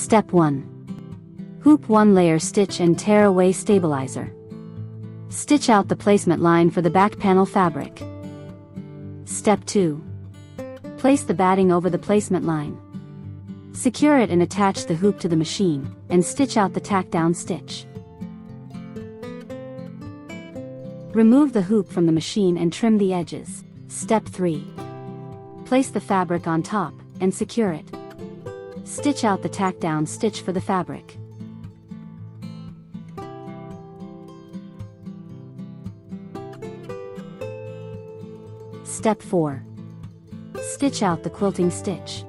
Step 1. Hoop 1 layer stitch and tear away stabilizer. Stitch out the placement line for the back panel fabric. Step 2. Place the batting over the placement line. Secure it and attach the hoop to the machine, and stitch out the tack down stitch. Remove the hoop from the machine and trim the edges. Step 3. Place the fabric on top, and secure it. Stitch out the tack down stitch for the fabric. Step 4. Stitch out the quilting stitch.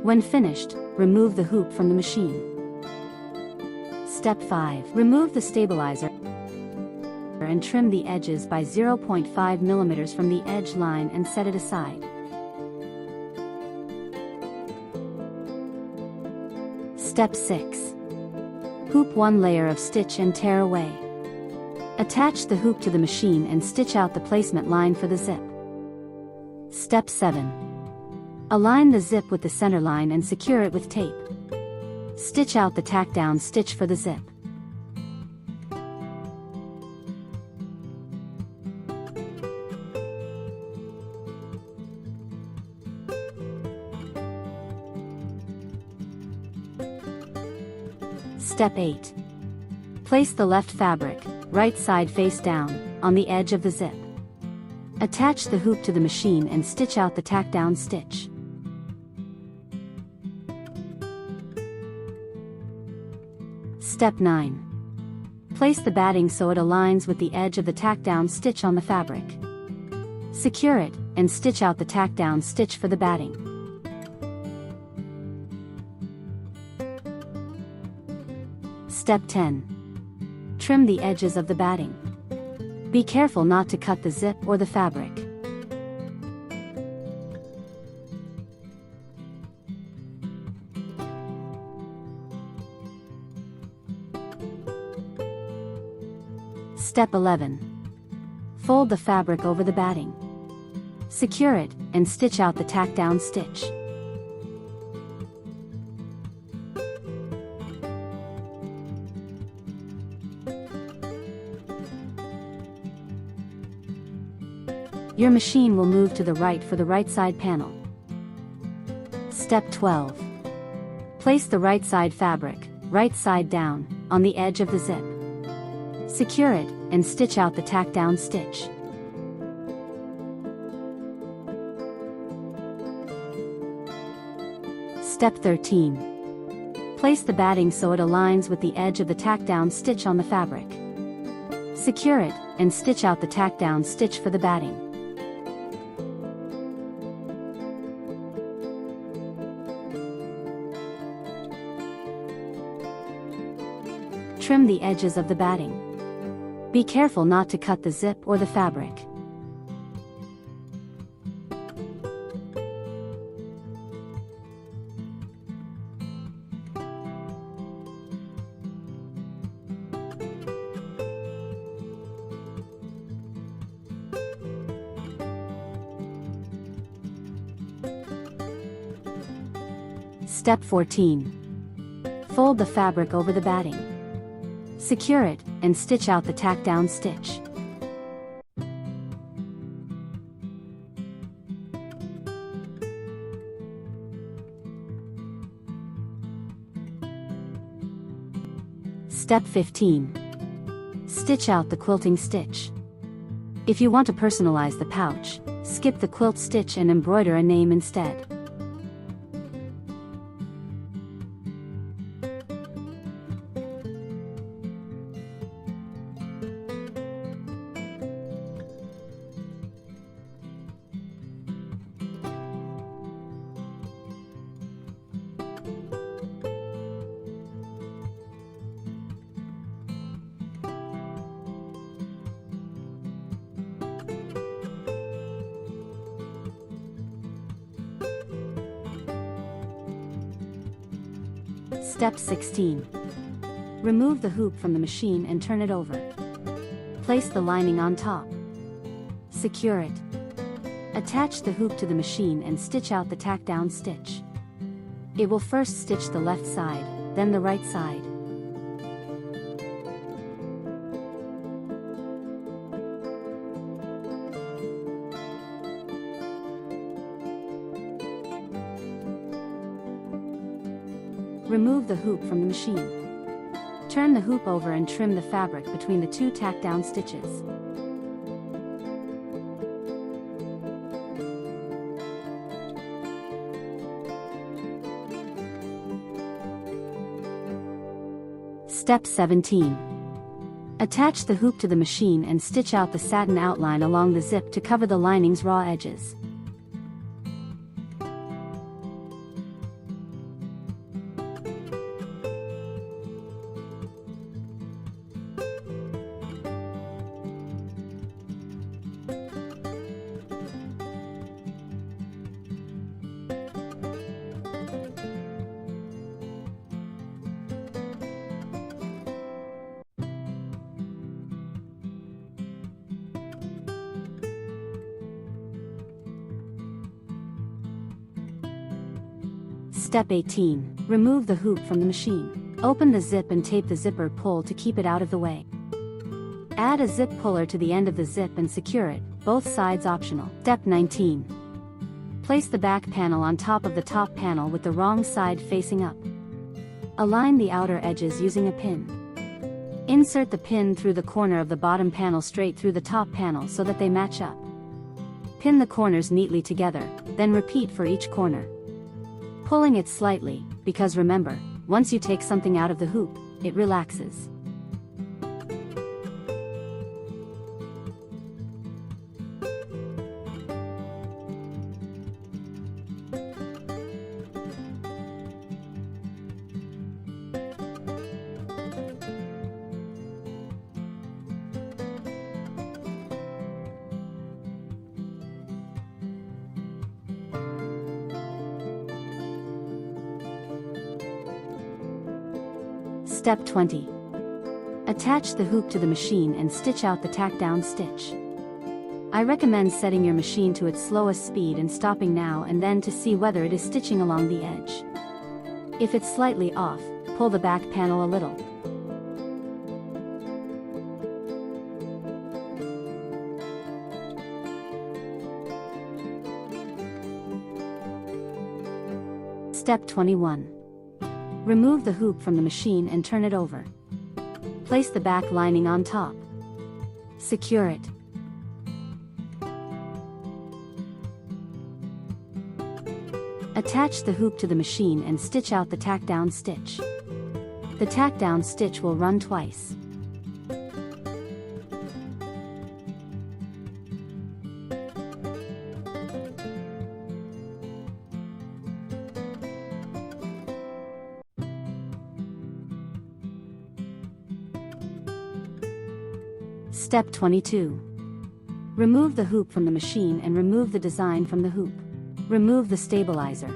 When finished, remove the hoop from the machine. Step 5. Remove the stabilizer and trim the edges by 0.5 mm from the edge line and set it aside. Step 6. Hoop 1 layer of stitch and tear away. Attach the hoop to the machine and stitch out the placement line for the zip. Step 7. Align the zip with the center line and secure it with tape. Stitch out the tack down stitch for the zip. Step 8. Place the left fabric, right side face down, on the edge of the zip. Attach the hoop to the machine and stitch out the tack down stitch. Step 9. Place the batting so it aligns with the edge of the tack down stitch on the fabric. Secure it, and stitch out the tack down stitch for the batting. Step 10. Trim the edges of the batting. Be careful not to cut the zip or the fabric. Step 11. Fold the fabric over the batting. Secure it, and stitch out the tack down stitch. Your machine will move to the right for the right side panel. Step 12. Place the right side fabric, right side down, on the edge of the zip. Secure it, and stitch out the tack down stitch. Step 13. Place the batting so it aligns with the edge of the tack down stitch on the fabric. Secure it, and stitch out the tack down stitch for the batting. Trim the edges of the batting. Be careful not to cut the zip or the fabric. Step 14. Fold the fabric over the batting. Secure it, and stitch out the tack down stitch. Step 15. Stitch out the quilting stitch. If you want to personalize the pouch, skip the quilt stitch and embroider a name instead. Step 16. Remove the hoop from the machine and turn it over. Place the lining on top. Secure it. Attach the hoop to the machine and stitch out the tack-down stitch. It will first stitch the left side, then the right side. Remove the hoop from the machine. Turn the hoop over and trim the fabric between the two tack-down stitches. Step 17. Attach the hoop to the machine and stitch out the satin outline along the zip to cover the lining's raw edges. Step 18. Remove the hoop from the machine. Open the zip and tape the zipper pull to keep it out of the way. Add a zip puller to the end of the zip and secure it, both sides optional. Step 19. Place the back panel on top of the top panel with the wrong side facing up. Align the outer edges using a pin. Insert the pin through the corner of the bottom panel straight through the top panel so that they match up. Pin the corners neatly together, then repeat for each corner. Pulling it slightly, because remember, once you take something out of the hoop, it relaxes. Step 20. Attach the hoop to the machine and stitch out the tack-down stitch. I recommend setting your machine to its slowest speed and stopping now and then to see whether it is stitching along the edge. If it's slightly off, pull the back panel a little. Step 21. Remove the hoop from the machine and turn it over. Place the back lining on top. Secure it. Attach the hoop to the machine and stitch out the tack-down stitch. The tack-down stitch will run twice. Step 22. Remove the hoop from the machine and remove the design from the hoop. Remove the stabilizer.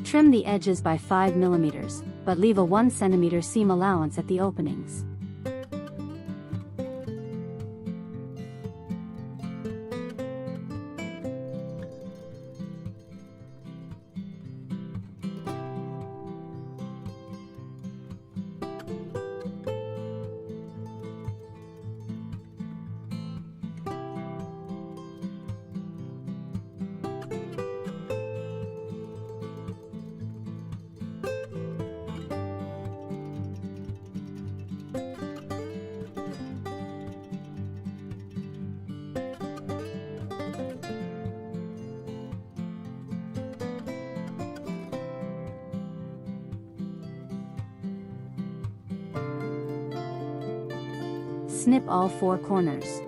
Trim the edges by 5 mm, but leave a 1 cm seam allowance at the openings. Snip all 4 corners.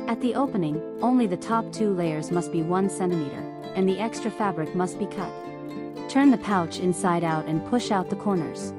At the opening, only the top 2 layers must be 1 centimeter, and the extra fabric must be cut. Turn the pouch inside out and push out the corners.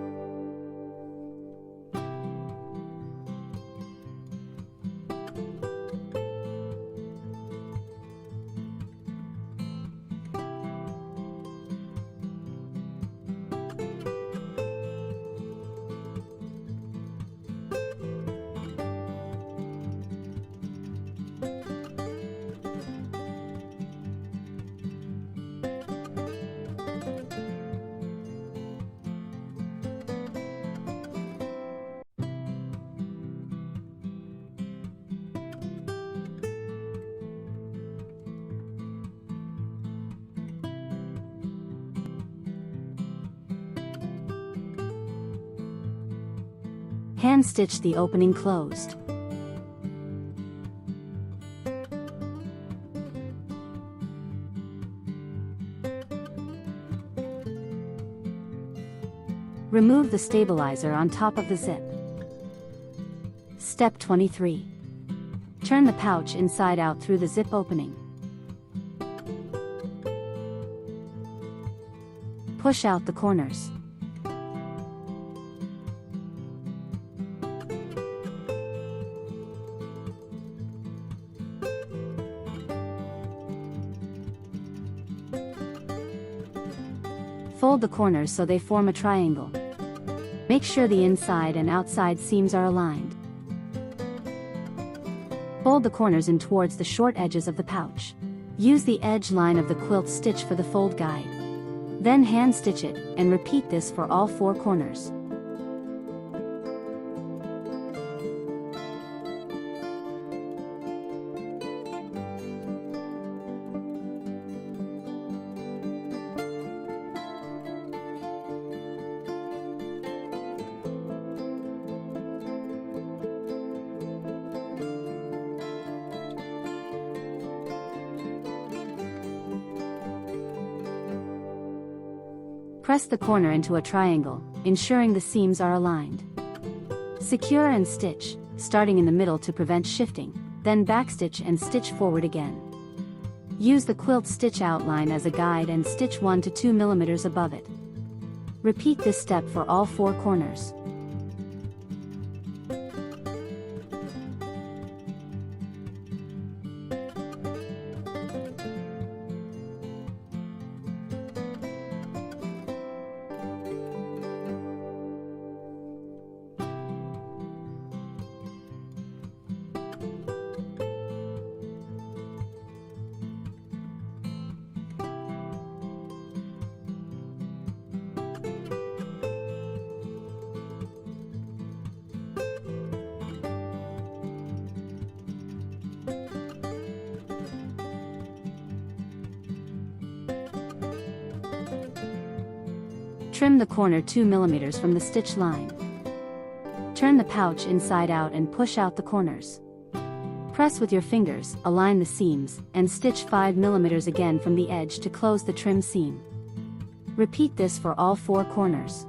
Hand stitch the opening closed. Remove the stabilizer on top of the zip. Step 23. Turn the pouch inside out through the zip opening. Push out the corners. Fold the corners so they form a triangle. Make sure the inside and outside seams are aligned. Fold the corners in towards the short edges of the pouch. Use the edge line of the quilt stitch for the fold guide. Then hand stitch it, and repeat this for all 4 corners. Press the corner into a triangle, ensuring the seams are aligned. Secure and stitch, starting in the middle to prevent shifting, then backstitch and stitch forward again. Use the quilt stitch outline as a guide and stitch 1 to 2 millimeters above it. Repeat this step for all 4 corners. Trim the corner 2 millimeters from the stitch line. Turn the pouch inside out and push out the corners. Press with your fingers, align the seams, and stitch 5 millimeters again from the edge to close the trim seam. Repeat this for all 4 corners.